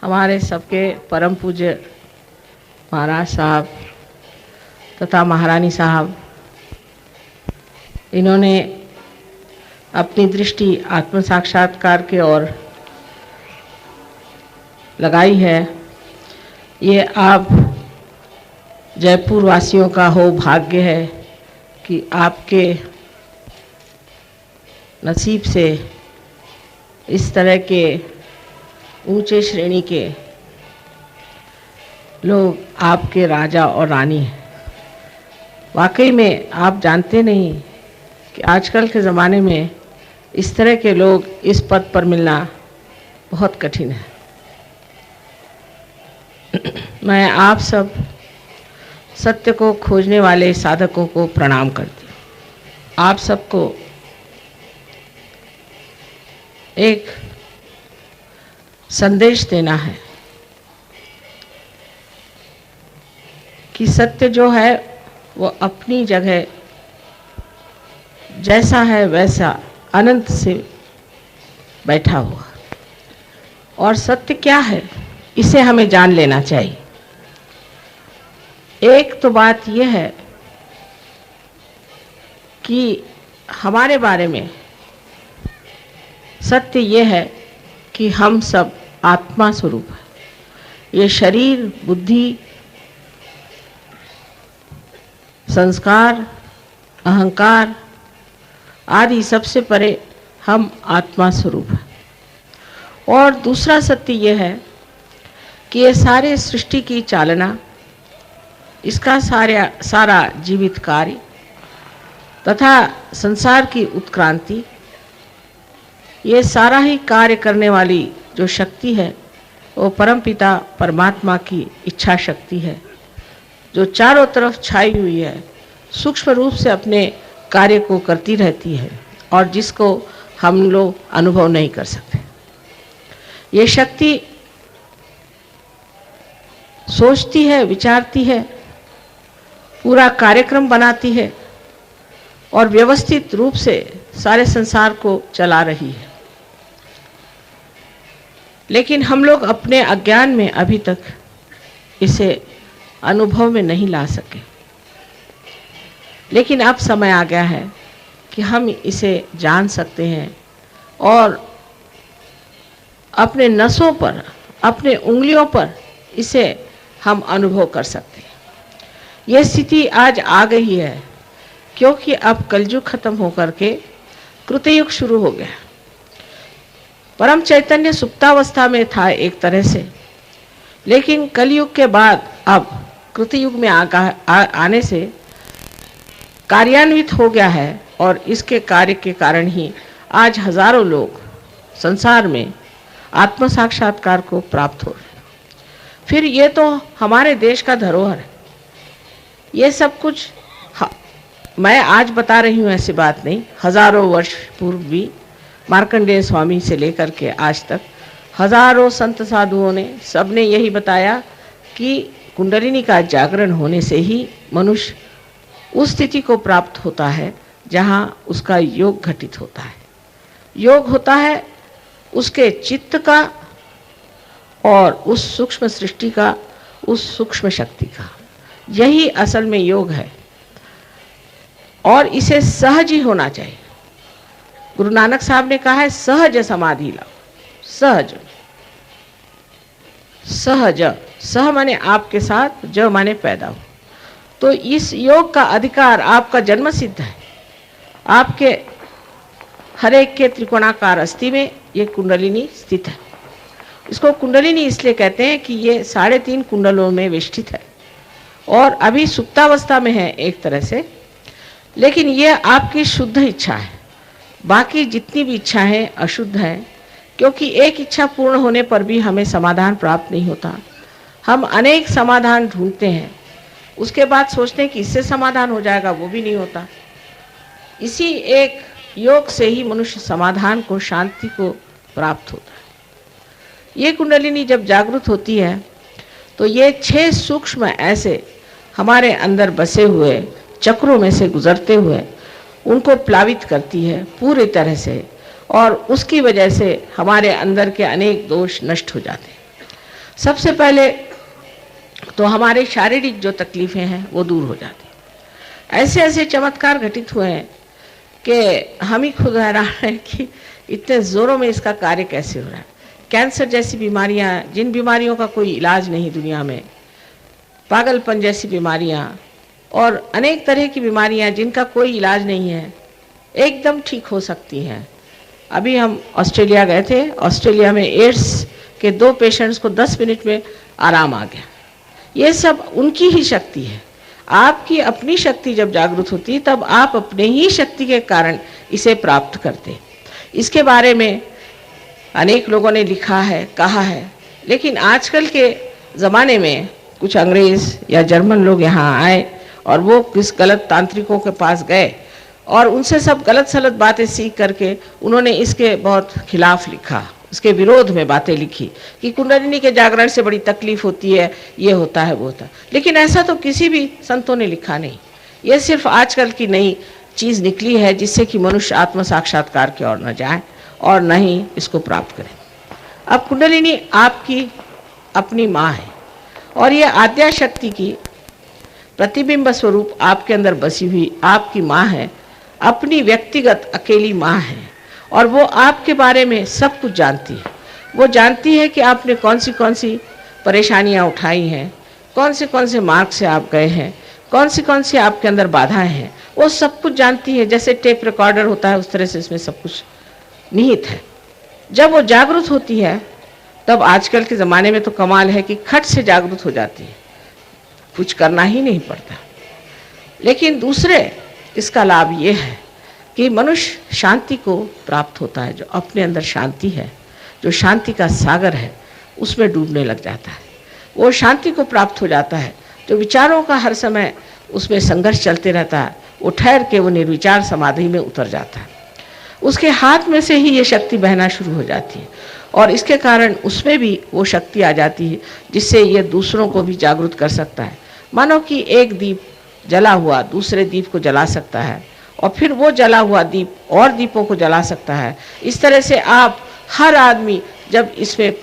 हमारे सबके परम पूज्य महाराज साहब तथा महारानी साहब, इन्होंने अपनी दृष्टि आत्म साक्षात्कार की ओर लगाई है। ये आप जयपुर वासियों का हो भाग्य है कि आपके नसीब से इस तरह के ऊंचे श्रेणी के लोग आपके राजा और रानी हैं। वाकई में आप जानते नहीं कि आजकल के ज़माने में इस तरह के लोग इस पद पर मिलना बहुत कठिन है। मैं आप सब सत्य को खोजने वाले साधकों को प्रणाम करती हूँ। आप सबको एक संदेश देना है कि सत्य जो है वो अपनी जगह जैसा है वैसा अनंत से बैठा हुआ, और सत्य क्या है इसे हमें जान लेना चाहिए। एक तो बात यह है कि हमारे बारे में सत्य यह है कि हम सब आत्मा स्वरूप है। ये शरीर, बुद्धि, संस्कार, अहंकार आदि सबसे परे हम आत्मा स्वरूप है। और दूसरा सत्य यह है कि ये सारे सृष्टि की चालना, इसका सारा जीवित कार्य तथा संसार की उत्क्रांति, ये सारा ही कार्य करने वाली जो शक्ति है वो परमपिता परमात्मा की इच्छा शक्ति है, जो चारों तरफ छाई हुई है, सूक्ष्म रूप से अपने कार्य को करती रहती है और जिसको हम लोग अनुभव नहीं कर सकते। ये शक्ति सोचती है, विचारती है, पूरा कार्यक्रम बनाती है और व्यवस्थित रूप से सारे संसार को चला रही है। लेकिन हम लोग अपने अज्ञान में अभी तक इसे अनुभव में नहीं ला सके। लेकिन अब समय आ गया है कि हम इसे जान सकते हैं और अपने नसों पर, अपने उंगलियों पर इसे हम अनुभव कर सकते हैं। यह स्थिति आज आ गई है क्योंकि अब कलयुग खत्म होकर के कृतयुग शुरू हो गया। परम चैतन्य सुप्तावस्था में था एक तरह से, लेकिन कलयुग के बाद अब कृतयुग में आने से कार्यान्वित हो गया है और इसके कार्य के कारण ही आज हजारों लोग संसार में आत्म साक्षात्कार को प्राप्त हो रहे हैं। फिर ये तो हमारे देश का धरोहर है। ये सब कुछ मैं आज बता रही हूँ ऐसी बात नहीं, हजारों वर्ष पूर्व भी मार्कंडेय स्वामी से लेकर के आज तक हजारों संत साधुओं ने सबने यही बताया कि कुंडलिनी का जागरण होने से ही मनुष्य उस स्थिति को प्राप्त होता है जहाँ उसका योग घटित होता है। योग होता है उसके चित्त का और उस सूक्ष्म सृष्टि का, उस सूक्ष्म शक्ति का। यही असल में योग है और इसे सहज ही होना चाहिए। गुरु नानक साहब ने कहा है सहज समाधि लाओ। सहज, सहज, सह माने आपके साथ, ज माने पैदा हो। तो इस योग का अधिकार आपका जन्म सिद्ध है। आपके हर एक के त्रिकोणाकार अस्थि में ये कुंडलिनी स्थित है। इसको कुंडलिनी इसलिए कहते हैं कि ये 3.5 कुंडलों में विष्ठित है और अभी सुप्तावस्था में है एक तरह से। लेकिन ये आपकी शुद्ध इच्छा है, बाकी जितनी भी इच्छा है अशुद्ध है, क्योंकि एक इच्छा पूर्ण होने पर भी हमें समाधान प्राप्त नहीं होता। हम अनेक समाधान ढूंढते हैं, उसके बाद सोचते हैं कि इससे समाधान हो जाएगा, वो भी नहीं होता। इसी एक योग से ही मनुष्य समाधान को, शांति को प्राप्त होता है। ये कुंडलिनी जब जागृत होती है तो ये 6 सूक्ष्म ऐसे हमारे अंदर बसे हुए चक्रों में से गुजरते हुए उनको प्लावित करती है पूरी तरह से, और उसकी वजह से हमारे अंदर के अनेक दोष नष्ट हो जाते हैं। सबसे पहले तो हमारे शारीरिक जो तकलीफें हैं वो दूर हो जाती हैं। ऐसे ऐसे चमत्कार घटित हुए हैं कि हम ही खुद हैरान हैं कि इतने ज़ोरों में इसका कार्य कैसे हो रहा है। कैंसर जैसी बीमारियां, जिन बीमारियों का कोई इलाज नहीं दुनिया में, पागलपन जैसी बीमारियां और अनेक तरह की बीमारियां जिनका कोई इलाज नहीं है, एकदम ठीक हो सकती हैं। अभी हम ऑस्ट्रेलिया गए थे। ऑस्ट्रेलिया में एड्स के 2 पेशेंट्स को 10 मिनट में आराम आ गया। ये सब उनकी ही शक्ति है। आपकी अपनी शक्ति जब जागृत होती है तब आप अपने ही शक्ति के कारण इसे प्राप्त करते। इसके बारे में अनेक लोगों ने लिखा है, कहा है, लेकिन आजकल के ज़माने में कुछ अंग्रेज़ या जर्मन लोग यहाँ आए और वो किस गलत तांत्रिकों के पास गए और उनसे सब गलत सलत बातें सीख करके उन्होंने इसके बहुत खिलाफ लिखा, इसके विरोध में बातें लिखी कि कुंडलिनी के जागरण से बड़ी तकलीफ होती है, ये होता है, वो होता है। लेकिन ऐसा तो किसी भी संतों ने लिखा नहीं। ये सिर्फ आजकल की नई चीज़ निकली है जिससे कि मनुष्य आत्म साक्षात्कार की ओर न जाए और न ही इसको प्राप्त करें। अब कुंडलिनी आपकी अपनी माँ है और ये आद्या शक्ति की प्रतिबिंब स्वरूप आपके अंदर बसी हुई आपकी माँ है, अपनी व्यक्तिगत अकेली माँ है और वो आपके बारे में सब कुछ जानती है। वो जानती है कि आपने कौन सी परेशानियाँ उठाई हैं, कौन से मार्ग से आप गए हैं, कौन सी आपके अंदर बाधाएं हैं, वो सब कुछ जानती है। जैसे टेप रिकॉर्डर होता है उस तरह से इसमें सब कुछ निहित है। जब वो जागृत होती है तब आजकल के ज़माने में तो कमाल है कि खट से जागृत हो जाती है, कुछ करना ही नहीं पड़ता। लेकिन दूसरे इसका लाभ ये है कि मनुष्य शांति को प्राप्त होता है। जो अपने अंदर शांति है, जो शांति का सागर है, उसमें डूबने लग जाता है, वो शांति को प्राप्त हो जाता है। जो विचारों का हर समय उसमें संघर्ष चलते रहता है, वो ठहर के वो निर्विचार समाधि में उतर जाता है। उसके हाथ में से ही ये शक्ति बहना शुरू हो जाती है और इसके कारण उसमें भी वो शक्ति आ जाती है जिससे ये दूसरों को भी जागरूक कर सकता है। मानो कि एक दीप जला हुआ दूसरे दीप को जला सकता है और फिर वो जला हुआ दीप और दीपों को जला सकता है। इस तरह से आप हर आदमी जब इसमें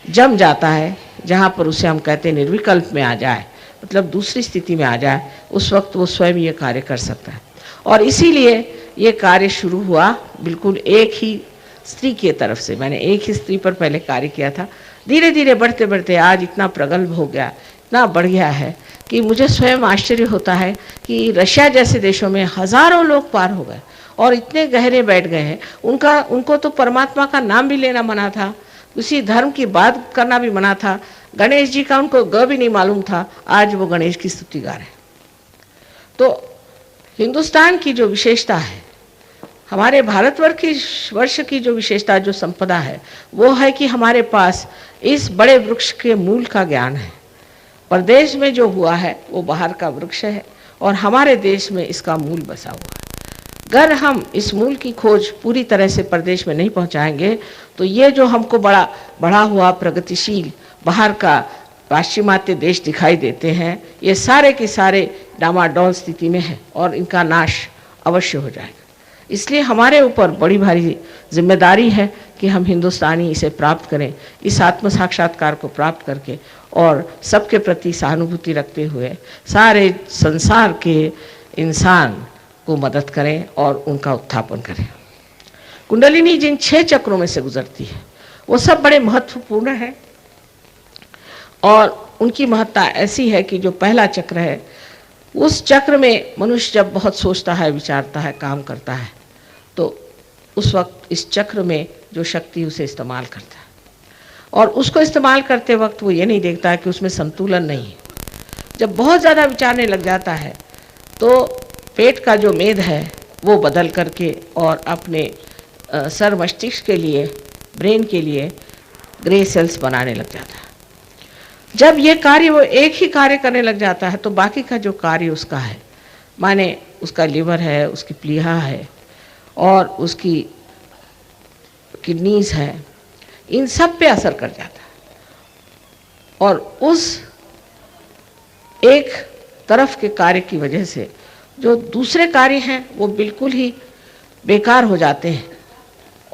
जम जाता है, जहाँ पर उसे हम कहते हैं निर्विकल्प में आ जाए, मतलब दूसरी स्थिति में आ जाए, उस वक्त वो स्वयं ये कार्य कर सकता है। और इसीलिए ये कार्य शुरू हुआ बिल्कुल एक ही स्त्री की तरफ से। मैंने एक ही स्त्री पर पहले कार्य किया था। धीरे धीरे बढ़ते बढ़ते आज इतना प्रगल्भ हो गया, इतना बढ़ गया है कि मुझे स्वयं आश्चर्य होता है कि रशिया जैसे देशों में हज़ारों लोग पार हो गए और इतने गहरे बैठ गए हैं। उनको तो परमात्मा का नाम भी लेना मना था, उसी धर्म की बात करना भी मना था। गणेश जी का उनको ग भी नहीं मालूम था, आज वो गणेश की स्तुति गा रहे हैं। तो हिंदुस्तान की जो विशेषता है, हमारे भारतवर्ष की जो विशेषता, जो संपदा है, वो है कि हमारे पास इस बड़े वृक्ष के मूल का ज्ञान है। प्रदेश में जो हुआ है वो बाहर का वृक्ष है और हमारे देश में इसका मूल बसा हुआ है। अगर हम इस मूल की खोज पूरी तरह से प्रदेश में नहीं पहुंचाएंगे तो ये जो हमको बढ़ा हुआ प्रगतिशील बाहर का पाश्चिमात्य देश दिखाई देते हैं, ये सारे के सारे डामाडोल स्थिति में है और इनका नाश अवश्य हो जाएगा। इसलिए हमारे ऊपर बड़ी भारी जिम्मेदारी है कि हम हिंदुस्तानी इसे प्राप्त करें, इस आत्म साक्षात्कार को प्राप्त करके और सबके प्रति सहानुभूति रखते हुए सारे संसार के इंसान को मदद करें और उनका उत्थापन करें। कुंडलिनी जिन 6 चक्रों में से गुजरती है वो सब बड़े महत्वपूर्ण हैं और उनकी महत्ता ऐसी है कि जो पहला चक्र है, उस चक्र में मनुष्य जब बहुत सोचता है, विचारता है, काम करता है, तो उस वक्त इस चक्र में जो शक्ति उसे इस्तेमाल करता है और उसको इस्तेमाल करते वक्त वो ये नहीं देखता है कि उसमें संतुलन नहीं है। जब बहुत ज़्यादा विचारने लग जाता है तो पेट का जो मेद है वो बदल करके और अपने सर मस्तिष्क के लिए, ब्रेन के लिए ग्रे सेल्स बनाने लग जाता है। जब ये कार्य वो एक ही कार्य करने लग जाता है तो बाकी का जो कार्य उसका है, माने उसका लीवर है, उसकी प्लीहा है और उसकी किडनीज है, इन सब पे असर कर जाता है और उस एक तरफ के कार्य की वजह से जो दूसरे कार्य हैं वो बिल्कुल ही बेकार हो जाते हैं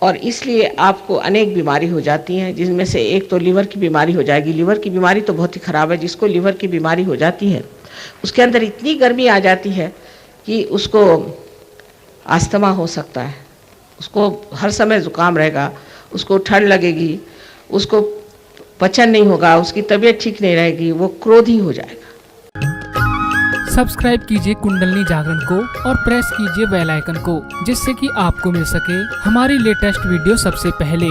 और इसलिए आपको अनेक बीमारी हो जाती हैं, जिनमें से एक तो लीवर की बीमारी हो जाएगी। लीवर की बीमारी तो बहुत ही ख़राब है। जिसको लीवर की बीमारी हो जाती है उसके अंदर इतनी गर्मी आ जाती है कि उसको अस्थमा हो सकता है, उसको हर समय ज़ुकाम रहेगा, उसको ठंड लगेगी, उसको पचन नहीं होगा, उसकी तबीयत ठीक नहीं रहेगी, वो क्रोधी हो जाएगा। सब्सक्राइब कीजिए कुंडलनी जागरण को और प्रेस कीजिए बेल आइकन को, जिससे कि आपको मिल सके हमारी लेटेस्ट वीडियो सबसे पहले।